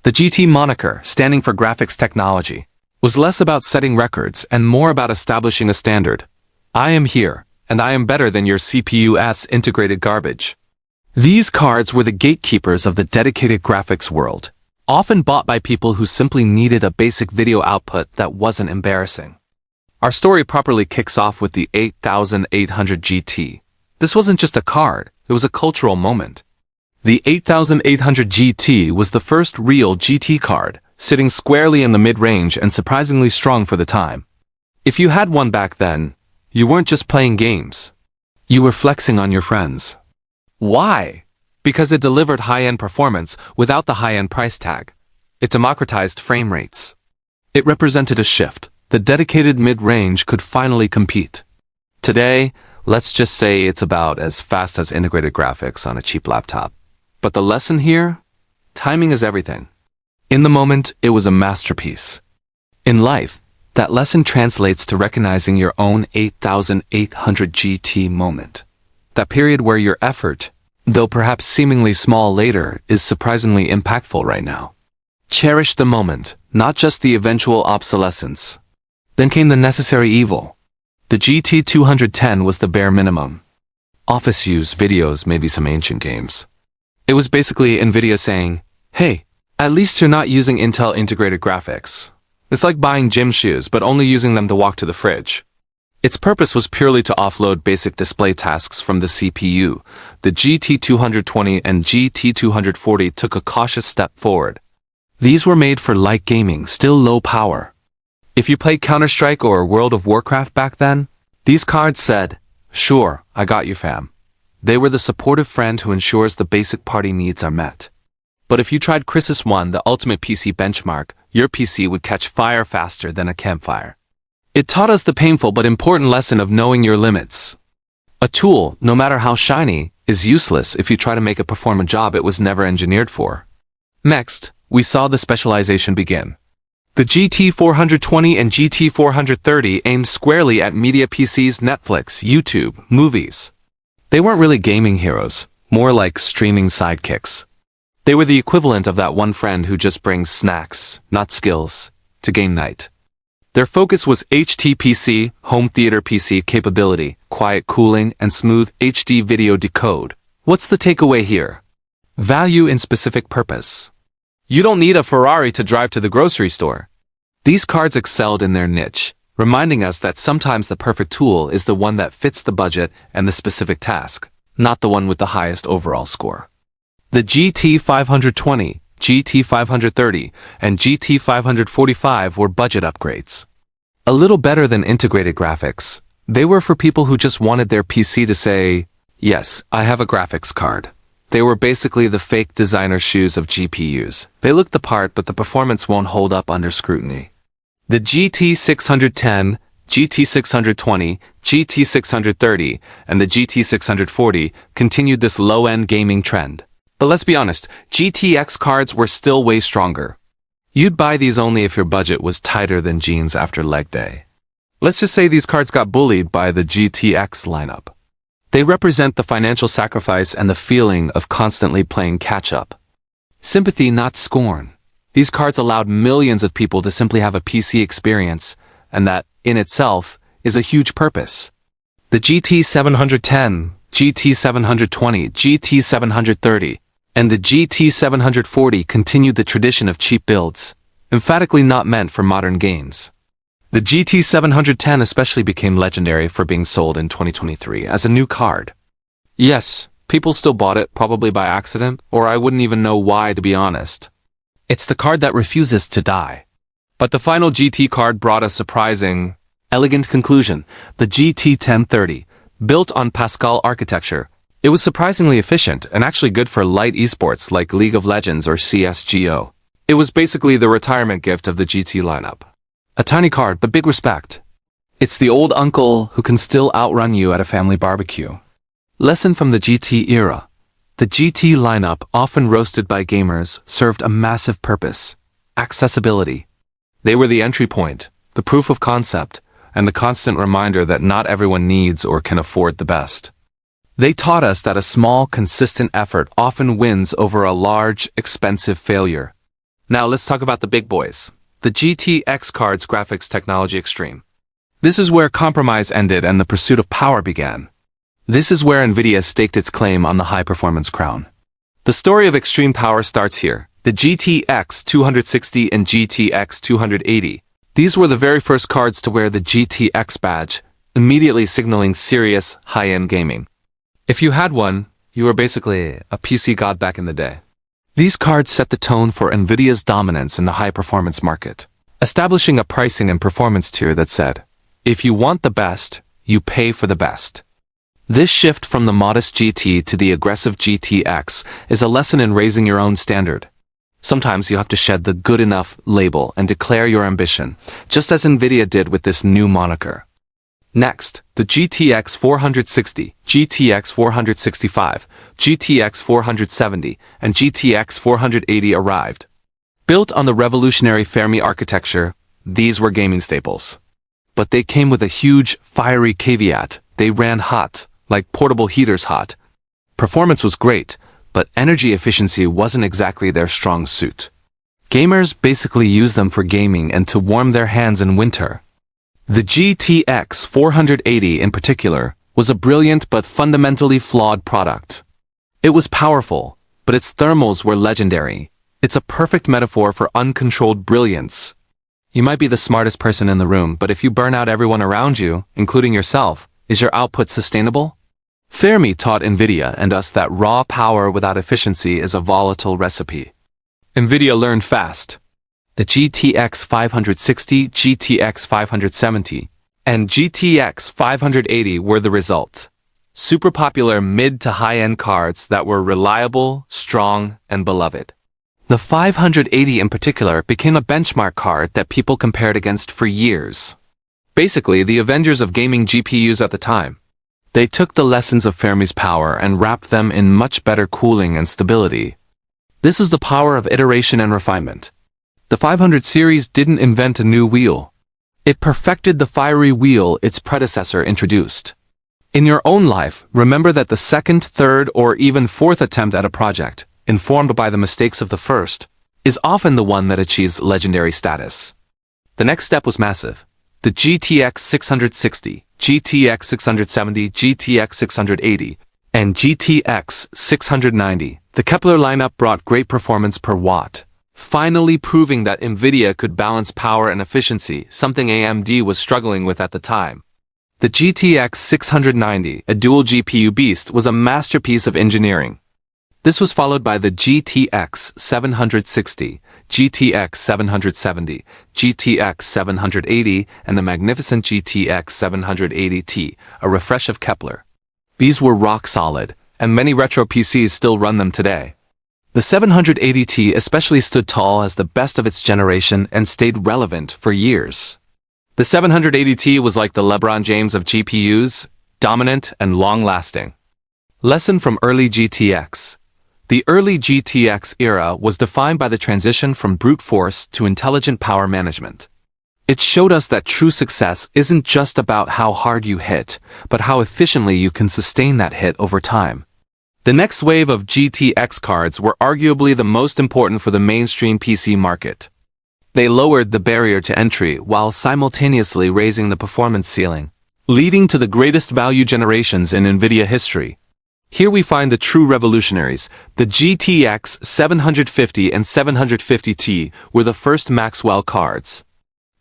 The GT moniker, standing for graphics technology, was less about setting records and more about establishing a standard. I am here, and I am better than your CPU's integrated garbage. These cards were the gatekeepers of the dedicated graphics world, often bought by people who simply needed a basic video output that wasn't embarrassing. Our story properly kicks off with the 8800 GT. This wasn't just a card, it was a cultural moment. The 8800 GT was the first real GT card, sitting squarely in the mid-range and surprisingly strong for the time. If you had one back then, you weren't just playing games. You were flexing on your friends. Why? Because it delivered high-end performance without the high-end price tag. It democratized frame rates. It represented a shift. The dedicated mid-range could finally compete. Today, let's just say it's about as fast as integrated graphics on a cheap laptop. But the lesson here? Timing is everything. In the moment, it was a masterpiece. In life, that lesson translates to recognizing your own 8800 GT moment. That period where your effort, though perhaps seemingly small later, is surprisingly impactful right now. Cherish the moment, not just the eventual obsolescence. Then came the necessary evil. The GT210 was the bare minimum. Office use, videos, maybe some ancient games. It was basically NVIDIA saying, hey, at least you're not using Intel integrated graphics. It's like buying gym shoes but only using them to walk to the fridge. Its purpose was purely to offload basic display tasks from the CPU. The GT220 and GT240 took a cautious step forward. These were made for light gaming, still low power. If you played Counter-Strike or World of Warcraft back then, these cards said, sure, I got you fam. They were the supportive friend who ensures the basic party needs are met. But if you tried Crysis 1, the ultimate PC benchmark, your PC would catch fire faster than a campfire. It taught us the painful but important lesson of knowing your limits. A tool, no matter how shiny, is useless if you try to make it perform a job it was never engineered for. Next, we saw the specialization begin. The GT420 and GT430 aimed squarely at media PCs, Netflix, YouTube, movies. They weren't really gaming heroes, more like streaming sidekicks. They were the equivalent of that one friend who just brings snacks, not skills, to game night. Their focus was HTPC, home theater PC capability, quiet cooling, and smooth HD video decode. What's the takeaway here? Value in specific purpose. You don't need a Ferrari to drive to the grocery store. These cards excelled in their niche, reminding us that sometimes the perfect tool is the one that fits the budget and the specific task, not the one with the highest overall score. The GT520, GT530, and GT545 were budget upgrades. A little better than integrated graphics, they were for people who just wanted their PC to say, yes, I have a graphics card. They were basically the fake designer shoes of GPUs. They look the part, but the performance won't hold up under scrutiny. The GT610, GT620, GT630, and the GT640 continued this low-end gaming trend. But let's be honest, GTX cards were still way stronger. You'd buy these only if your budget was tighter than jeans after leg day. Let's just say these cards got bullied by the GTX lineup. They represent the financial sacrifice and the feeling of constantly playing catch-up. Sympathy, not scorn. These cards allowed millions of people to simply have a PC experience, and that, in itself, is a huge purpose. The GT710, GT720, GT730, and the GT740 continued the tradition of cheap builds, emphatically not meant for modern games. The GT710 especially became legendary for being sold in 2023 as a new card. Yes, people still bought it, probably by accident, or I wouldn't even know why, to be honest. It's the card that refuses to die. But the final GT card brought a surprising, elegant conclusion, the GT1030. Built on Pascal architecture, it was surprisingly efficient and actually good for light esports like League of Legends or CSGO. It was basically the retirement gift of the GT lineup. A tiny card, but big respect. It's the old uncle who can still outrun you at a family barbecue. Lesson from the GT era. The GT lineup, often roasted by gamers, served a massive purpose: accessibility. They were the entry point, the proof of concept, and the constant reminder that not everyone needs or can afford the best. They taught us that a small, consistent effort often wins over a large, expensive failure. Now let's talk about the big boys. The GTX cards graphics technology extreme. This is where compromise ended and the pursuit of power began. This is where NVIDIA staked its claim on the high-performance crown. The story of extreme power starts here. The GTX 260 and GTX 280. These were the very first cards to wear the GTX badge, immediately signaling serious, high-end gaming. If you had one, you were basically a PC god back in the day. These cards set the tone for NVIDIA's dominance in the high-performance market, establishing a pricing and performance tier that said, if you want the best, you pay for the best. This shift from the modest GT to the aggressive GTX is a lesson in raising your own standard. Sometimes you have to shed the good enough label and declare your ambition, just as NVIDIA did with this new moniker. Next, the GTX 460, GTX 465, GTX 470, and GTX 480 arrived. Built on the revolutionary Fermi architecture, these were gaming staples. But they came with a huge, fiery caveat. They ran hot, like portable heaters hot. Performance was great, but energy efficiency wasn't exactly their strong suit. Gamers basically used them for gaming and to warm their hands in winter. The GTX 480 in particular was a brilliant but fundamentally flawed product. It was powerful, but its thermals were legendary. It's a perfect metaphor for uncontrolled brilliance. You might be the smartest person in the room, but if you burn out everyone around you, including yourself, is your output sustainable? Fermi taught NVIDIA and us that raw power without efficiency is a volatile recipe. NVIDIA learned fast. The GTX 560, GTX 570, and GTX 580 were the result. Super popular mid to high-end cards that were reliable, strong, and beloved. The 580 in particular became a benchmark card that people compared against for years. Basically, the Avengers of gaming GPUs at the time. They took the lessons of Fermi's power and wrapped them in much better cooling and stability. This is the power of iteration and refinement. The 500 series didn't invent a new wheel. It perfected the fiery wheel its predecessor introduced. In your own life, remember that the second, third, or even fourth attempt at a project, informed by the mistakes of the first, is often the one that achieves legendary status. The next step was massive. The GTX 660, GTX 670, GTX 680, and GTX 690. The Kepler lineup brought great performance per watt, finally proving that NVIDIA could balance power and efficiency, something AMD was struggling with at the time. The GTX 690, a dual GPU beast, was a masterpiece of engineering. This was followed by the GTX 760, GTX 770, GTX 780, and the magnificent GTX 780T, a refresh of Kepler. These were rock solid, and many retro PCs still run them today. The 780T especially stood tall as the best of its generation and stayed relevant for years. The 780T was like the LeBron James of GPUs, dominant and long-lasting. Lesson from early GTX. The early GTX era was defined by the transition from brute force to intelligent power management. It showed us that true success isn't just about how hard you hit, but how efficiently you can sustain that hit over time. The next wave of GTX cards were arguably the most important for the mainstream PC market. They lowered the barrier to entry while simultaneously raising the performance ceiling, leading to the greatest value generations in NVIDIA history. Here we find the true revolutionaries. The GTX 750 and 750T were the first Maxwell cards.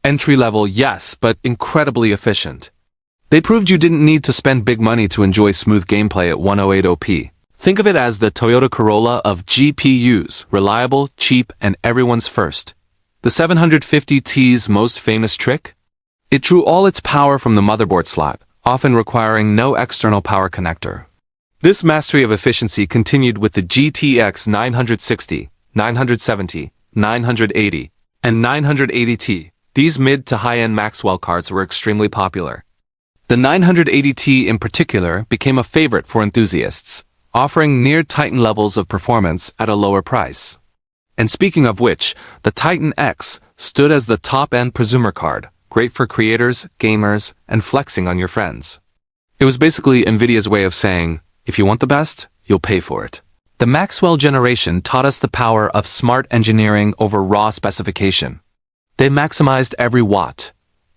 Entry-level, yes, but incredibly efficient. They proved you didn't need to spend big money to enjoy smooth gameplay at 108p. Think of it as the Toyota Corolla of GPUs, reliable, cheap, and everyone's first. The 750T's most famous trick? It drew all its power from the motherboard slot, often requiring no external power connector. This mastery of efficiency continued with the GTX 960, 970, 980, and 980T. These mid to high-end Maxwell cards were extremely popular. The 980T in particular became a favorite for enthusiasts, offering near Titan levels of performance at a lower price. And speaking of which, the Titan X stood as the top-end prosumer card, great for creators, gamers, and flexing on your friends. It was basically NVIDIA's way of saying, if you want the best, you'll pay for it. The Maxwell generation taught us the power of smart engineering over raw specification. They maximized every watt,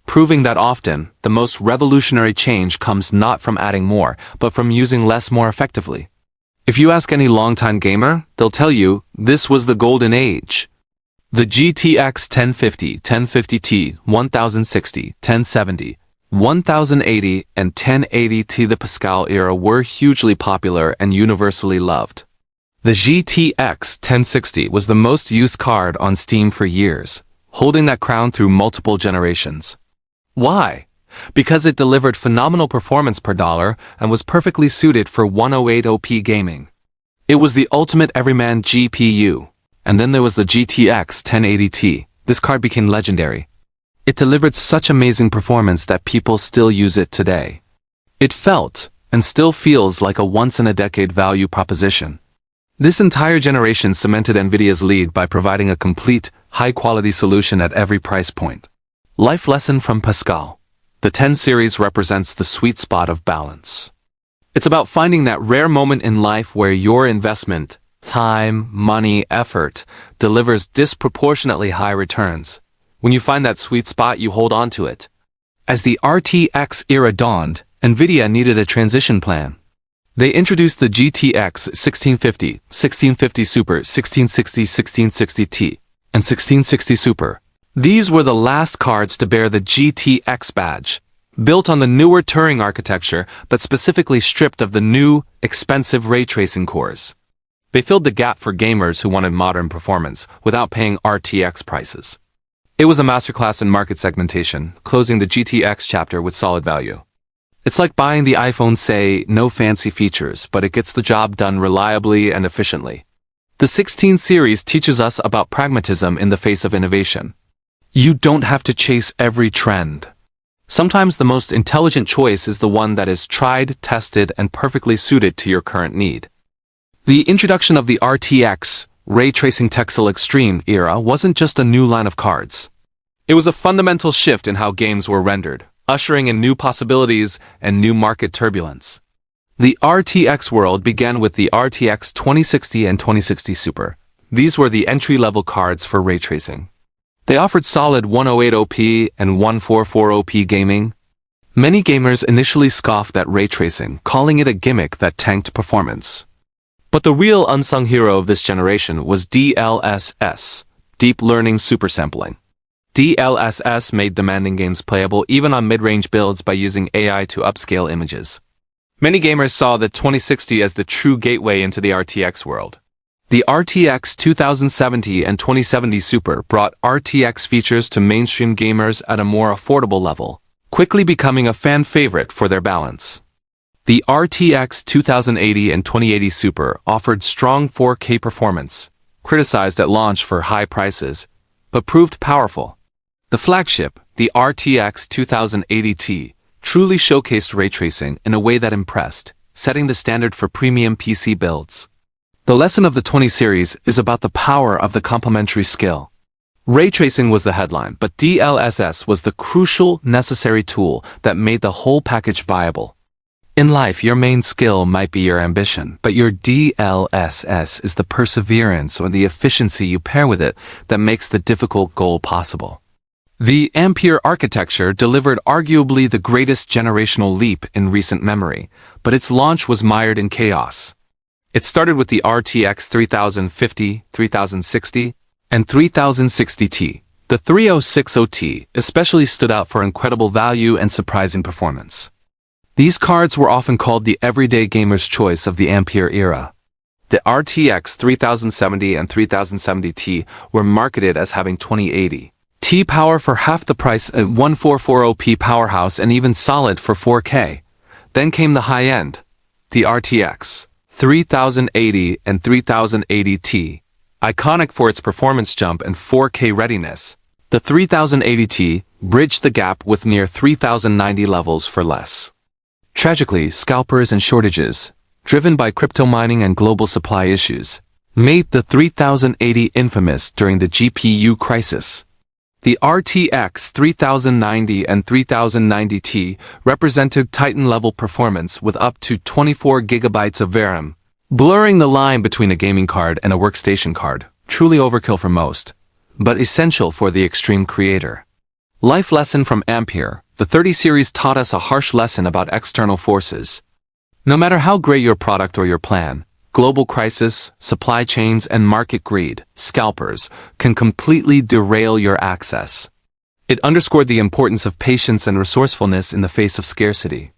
proving that often, the most revolutionary change comes not from adding more, but from using less more effectively. If you ask any longtime gamer, they'll tell you, this was the golden age. The GTX 1050, 1050Ti, 1060, 1070, 1080, and 1080Ti the Pascal era were hugely popular and universally loved. The GTX 1060 was the most used card on Steam for years, holding that crown through multiple generations. Why? Because it delivered phenomenal performance per dollar and was perfectly suited for 108OP gaming. It was the ultimate everyman GPU. And then there was the GTX 1080Ti. This card became legendary. It delivered such amazing performance that people still use it today. It felt, and still feels like a once-in-a-decade value proposition. This entire generation cemented NVIDIA's lead by providing a complete, high-quality solution at every price point. Life lesson from Pascal. The 10 series represents the sweet spot of balance. It's about finding that rare moment in life where your investment, time, money, effort, delivers disproportionately high returns. When you find that sweet spot, you hold on to it. As the RTX era dawned, NVIDIA needed a transition plan. They introduced the GTX 1650, 1650 Super, 1660, 1660Ti, and 1660 Super. These were the last cards to bear the GTX badge, built on the newer Turing architecture but specifically stripped of the new, expensive ray tracing cores. They filled the gap for gamers who wanted modern performance without paying RTX prices. It was a masterclass in market segmentation, closing the GTX chapter with solid value. It's like buying the iPhone, say, no fancy features, but it gets the job done reliably and efficiently. The 16 series teaches us about pragmatism in the face of innovation. You don't have to chase every trend. Sometimes the most intelligent choice is the one that is tried, tested, and perfectly suited to your current need. The introduction of the RTX, Ray Tracing Texel Extreme era wasn't just a new line of cards. It was a fundamental shift in how games were rendered, ushering in new possibilities and new market turbulence. The RTX world began with the RTX 2060 and 2060 Super. These were the entry-level cards for ray tracing. They offered solid 108OP and 144OP gaming. Many gamers initially scoffed at ray tracing, calling it a gimmick that tanked performance. But the real unsung hero of this generation was DLSS, Deep Learning Supersampling. DLSS made demanding games playable even on mid-range builds by using AI to upscale images. Many gamers saw the 2060 as the true gateway into the RTX world. The RTX 2070 and 2070 Super brought RTX features to mainstream gamers at a more affordable level, quickly becoming a fan favorite for their balance. The RTX 2080 and 2080 Super offered strong 4K performance, criticized at launch for high prices, but proved powerful. The flagship, the RTX 2080 Ti, truly showcased ray tracing in a way that impressed, setting the standard for premium PC builds. The lesson of the 20 series is about the power of the complementary skill. Ray tracing was the headline, but DLSS was the crucial, necessary tool that made the whole package viable. In life, your main skill might be your ambition, but your DLSS is the perseverance or the efficiency you pair with it that makes the difficult goal possible. The Ampere architecture delivered arguably the greatest generational leap in recent memory, but its launch was mired in chaos. It started with the RTX 3050, 3060, and 3060 Ti. The 3060 Ti especially stood out for incredible value and surprising performance. These cards were often called the everyday gamer's choice of the Ampere era. The RTX 3070 and 3070 Ti were marketed as having 2080 Ti power for half the price, a 144OP powerhouse, and even solid for 4K. Then came the high-end, the RTX 3080 and 3080 Ti. Iconic for its performance jump and 4K readiness, the 3080 Ti bridged the gap with near 3090 levels for less. Tragically, scalpers and shortages, driven by crypto mining and global supply issues, made the 3080 infamous during the GPU crisis. The RTX 3090 and 3090 Ti represented Titan-level performance with up to 24 GB of VRAM, blurring the line between a gaming card and a workstation card, truly overkill for most, but essential for the extreme creator. Life lesson from Ampere, the 30 series taught us a harsh lesson about external forces. No matter how great your product or your plan, global crisis, supply chains, and market greed, scalpers, can completely derail your access. It underscored the importance of patience and resourcefulness in the face of scarcity.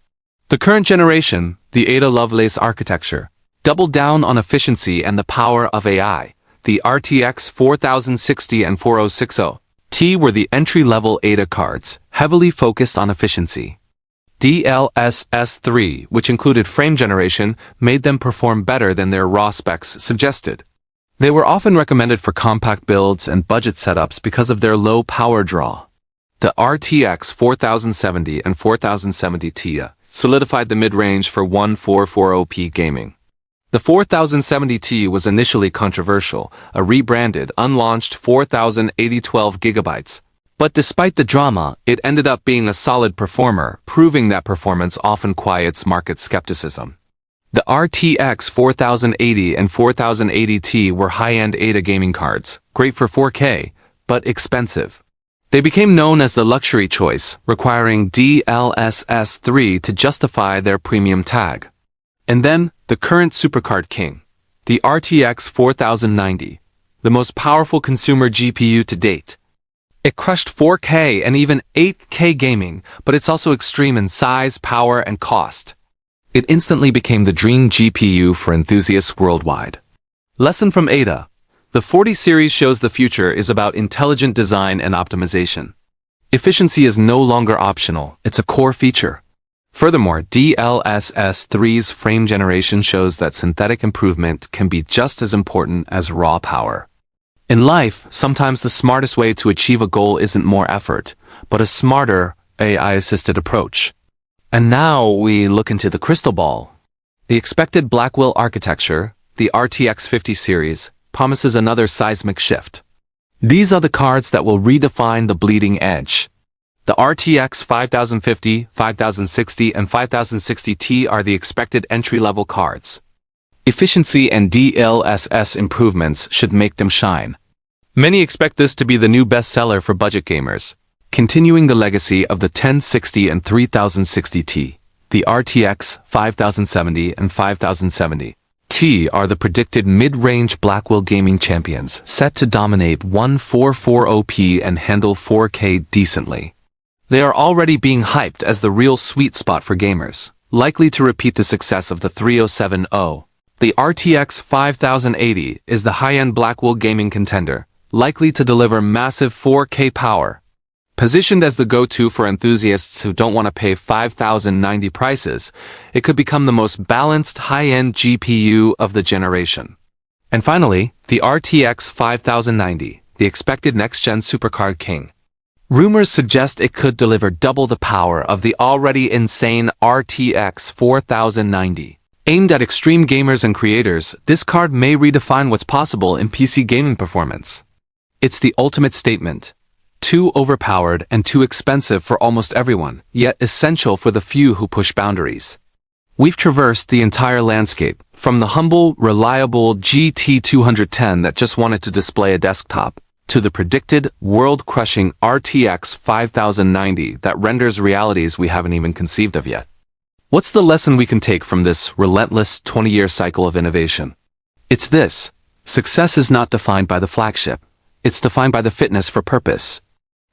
The current generation, the Ada Lovelace architecture, doubled down on efficiency and the power of AI. The RTX 4060 and 4060 Ti were the entry-level Ada cards, heavily focused on efficiency. DLSS 3, which included frame generation, made them perform better than their raw specs suggested. They were often recommended for compact builds and budget setups because of their low power draw. The RTX 4070 and 4070 Ti solidified the mid-range for 1440p gaming. The 4070 Ti was initially controversial, a rebranded, unlaunched 4080 12GB. But despite the drama, it ended up being a solid performer, proving that performance often quiets market skepticism. The RTX 4080 and 4080 Ti were high-end Ada gaming cards, great for 4K, but expensive. They became known as the luxury choice, requiring DLSS 3 to justify their premium tag. And then, the current supercard king, the RTX 4090, the most powerful consumer GPU to date. It crushed 4K and even 8K gaming, but it's also extreme in size, power, and cost. It instantly became the dream GPU for enthusiasts worldwide. Lesson from Ada. The 40 series shows the future is about intelligent design and optimization. Efficiency is no longer optional, it's a core feature. Furthermore, DLSS 3's frame generation shows that synthetic improvement can be just as important as raw power. In life, sometimes the smartest way to achieve a goal isn't more effort, but a smarter, AI-assisted approach. And now we look into the crystal ball. The expected Blackwell architecture, the RTX 50 series, promises another seismic shift. These are the cards that will redefine the bleeding edge. The RTX 5050, 5060, and 5060 Ti are the expected entry-level cards. Efficiency and DLSS improvements should make them shine. Many expect this to be the new bestseller for budget gamers, continuing the legacy of the 1060 and 3060 Ti. The RTX 5070 and 5070 Ti are the predicted mid-range Blackwell gaming champions, set to dominate 1440p and handle 4K decently. They are already being hyped as the real sweet spot for gamers, likely to repeat the success of the 3070. The RTX 5080 is the high-end Blackwell gaming contender, likely to deliver massive 4K power. Positioned as the go-to for enthusiasts who don't want to pay 5090 prices, it could become the most balanced high-end GPU of the generation. And finally, the RTX 5090, the expected next-gen supercard king. Rumors suggest it could deliver double the power of the already insane RTX 4090. Aimed at extreme gamers and creators, this card may redefine what's possible in PC gaming performance. It's the ultimate statement. Too overpowered and too expensive for almost everyone, yet essential for the few who push boundaries. We've traversed the entire landscape, from the humble, reliable GT210 that just wanted to display a desktop, to the predicted, world-crushing RTX 5090 that renders realities we haven't even conceived of yet. What's the lesson we can take from this relentless 20-year cycle of innovation? It's this: success is not defined by the flagship, it's defined by the fitness for purpose.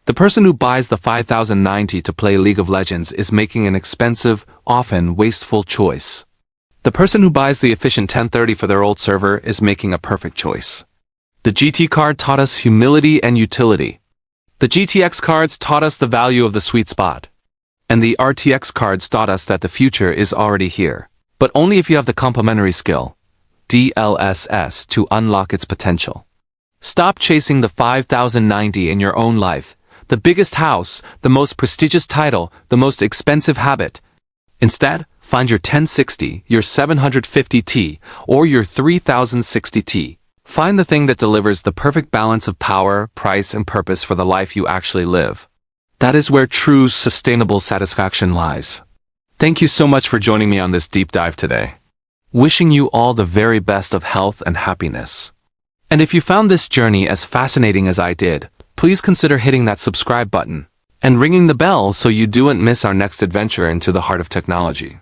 The person who buys the 5090 to play League of Legends is making an expensive, often wasteful choice. The person who buys the efficient 1030 for their old server is making a perfect choice. The GT card taught us humility and utility. The GTX cards taught us the value of the sweet spot. And the RTX cards taught us that the future is already here, but only if you have the complementary skill, DLSS, to unlock its potential. Stop chasing the 5090 in your own life, the biggest house, the most prestigious title, the most expensive habit. Instead, find your 1060, your 750 Ti, or your 3060 Ti. Find the thing that delivers the perfect balance of power, price, and purpose for the life you actually live. That is where true, sustainable satisfaction lies. Thank you so much for joining me on this deep dive today. wishing you all the very best of health and happiness. And if you found this journey as fascinating as I did, please consider hitting that subscribe button and ringing the bell so you don't miss our next adventure into the heart of technology.